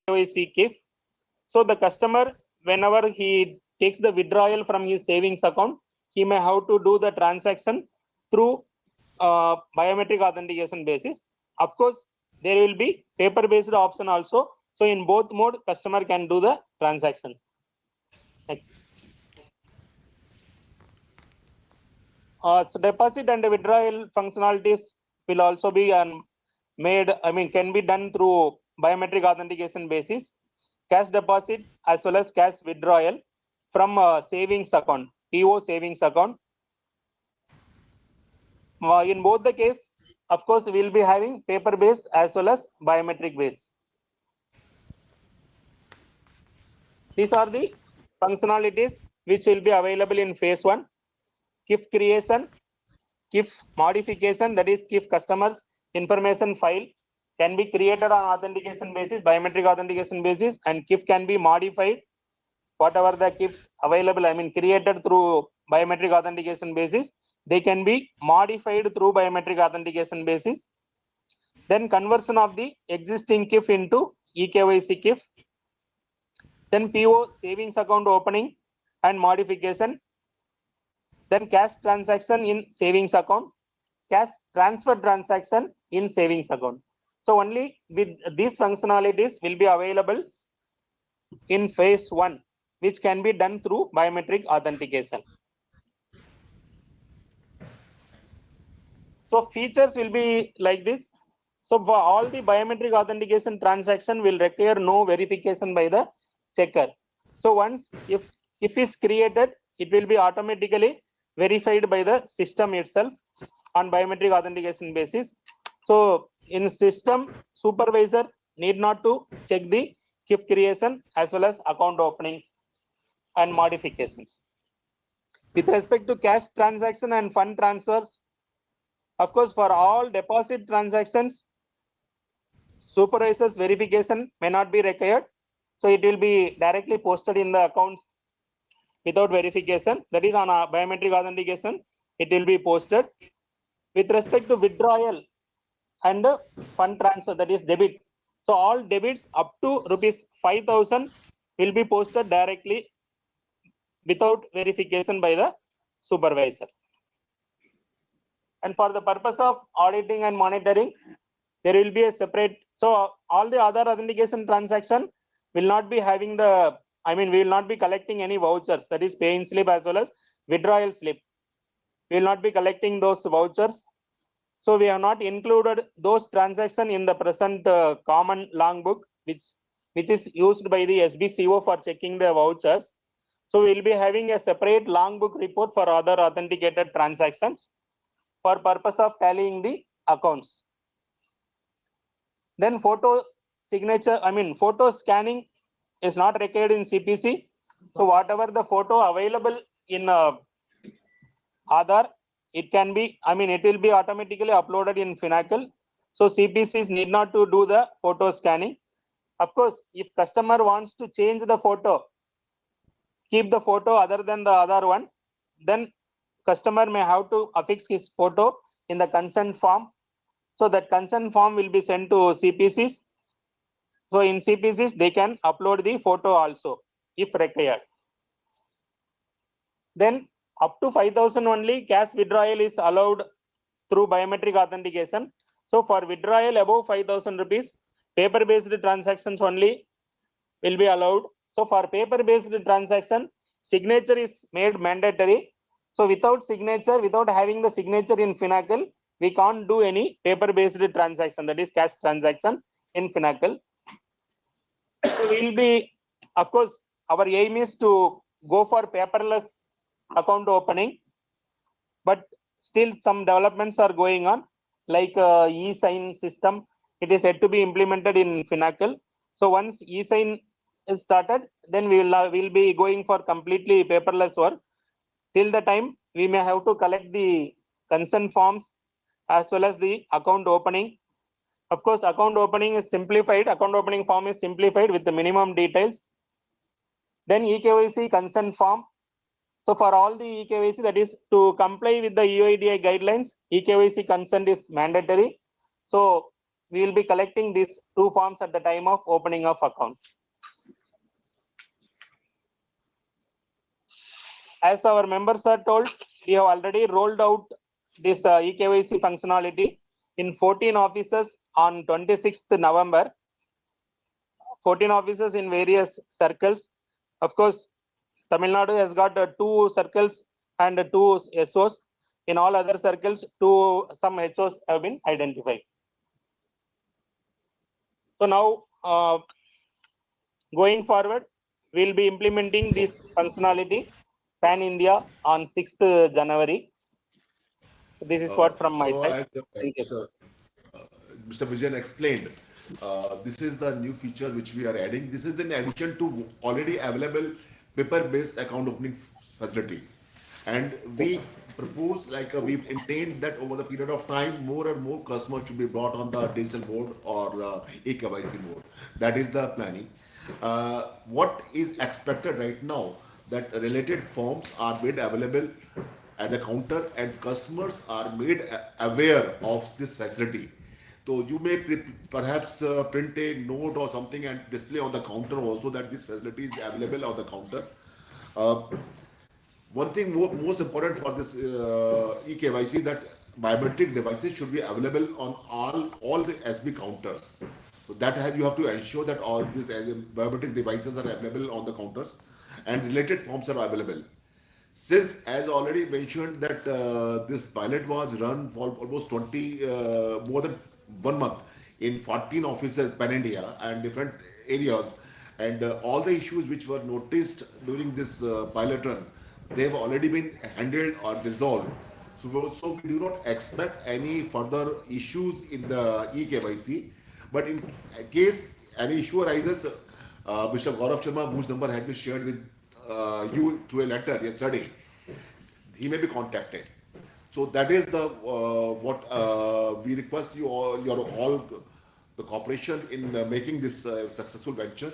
eKYC KIF. So the customer, whenever he takes the withdrawal from his savings account, he may have to do the transaction through biometric authentication basis. Of course, there will be paper-based option also. So in both mode, customer can do the transactions. Next. So deposit and withdrawal functionalities will also be made, can be done through biometric authentication basis. Cash deposit as well as cash withdrawal from savings account, PO savings account. In both the case, of course, we will be having paper-based as well as biometric-based. These are the functionalities which will be available in phase 1. KIF creation, KIF modification, that is KIF customers information file can be created on authentication basis, biometric authentication basis, and KIF can be modified. Whatever the KIFs available, created through biometric authentication basis, they can be modified through biometric authentication basis. Then conversion of the existing KIF into eKYC KIF. Then PO savings account opening and modification. Then cash transaction in savings account, cash transfer transaction in savings account. So only with these functionalities will be available in phase 1, which can be done through biometric authentication. So features will be like this. So for all the biometric authentication transaction will require no verification by the checker. So once if is created, it will be automatically verified by the system itself on biometric authentication basis. So in system, supervisor need not to check the KIF creation as well as account opening and modifications. With respect to cash transaction and fund transfers, of course, for all deposit transactions, supervisor's verification may not be required. So it will be directly posted in the accounts without verification. That is on a biometric authentication, it will be posted. With respect to withdrawal and fund transfer, that is debit. So all debits up to ₹5,000 will be posted directly without verification by the supervisor. And for the purpose of auditing and monitoring, there will be a separate. So all the other authentication transaction will not be having the, we will not be collecting any vouchers, that is pay-in slip as well as withdrawal slip. We will not be collecting those vouchers. So we have not included those transactions in the present common long book, which is used by the SBCO for checking the vouchers. So we will be having a separate long book report for other authenticated transactions for purpose of tallying the accounts. Then photo signature, photo scanning is not required in CPC. So whatever the photo available in Aadhaar, it can be, it will be automatically uploaded in Finacle. So CPCs need not to do the photo scanning. Of course, if customer wants to change the photo, keep the photo other than the other one, then customer may have to affix his photo in the consent form. So that consent form will be sent to CPCs. So in CPCs, they can upload the photo also if required. Then up to 5,000 only cash withdrawal is allowed through biometric authentication. So for withdrawal above 5,000 rupees, paper-based transactions only will be allowed. So for paper-based transaction, signature is made mandatory. So without signature, without having the signature in Finacle, we can't do any paper-based transaction, that is cash transaction in Finacle. So we'll be, of course, our aim is to go for paperless account opening, but still some developments are going on, like e-sign system. It is yet to be implemented in Finacle. So once e-sign is started, then we'll be going for completely paperless work. Till the time, we may have to collect the consent forms as well as the account opening. Of course, account opening is simplified. Account opening form is simplified with the minimum details. Then eKYC consent form. So for all the eKYC, that is to comply with the UIDAI guidelines, eKYC consent is mandatory. So we will be collecting these two forms at the time of opening of account. As our members are told, we have already rolled out this eKYC functionality in 14 offices on 26th November. 14 offices in various circles. Of course, Tamil Nadu has got 2 circles and 2 SOs. In all other circles, some HOs have been identified. So now, going forward, we'll be implementing this functionality pan India on 6th January. This is what from my So side. as Thank you. Mr. Vijayan explained, this is the new feature which we are adding. This is in addition to already available paper-based account opening facility. And Yes, we propose, like we intend that over the period of time, more and more customers should be brought on the digital board or the eKYC board. That is the planning. What is expected right now that related forms are made available at the counter and customers are made aware of this facility. So you may perhaps print a note or something and display on the counter also that this facility is available on the counter. Uh, One thing most important for this eKYC that biometric devices should be available on all the SB counters. So that has you have to ensure that all these biometric devices are available on the counters and related forms are available. Since, as already mentioned, that this pilot was run for almost 20, more than 1 month in 14 offices pan India and different areas, and all the issues which were noticed during this pilot run, they have already been handled or resolved. So we do not expect any further issues in the eKYC, but in case any issue arises, Mr. Gaurav Sharma, whose number has been shared with you through a letter yesterday, he may be contacted. So that is the what we request you all, your all the cooperation in making this successful venture.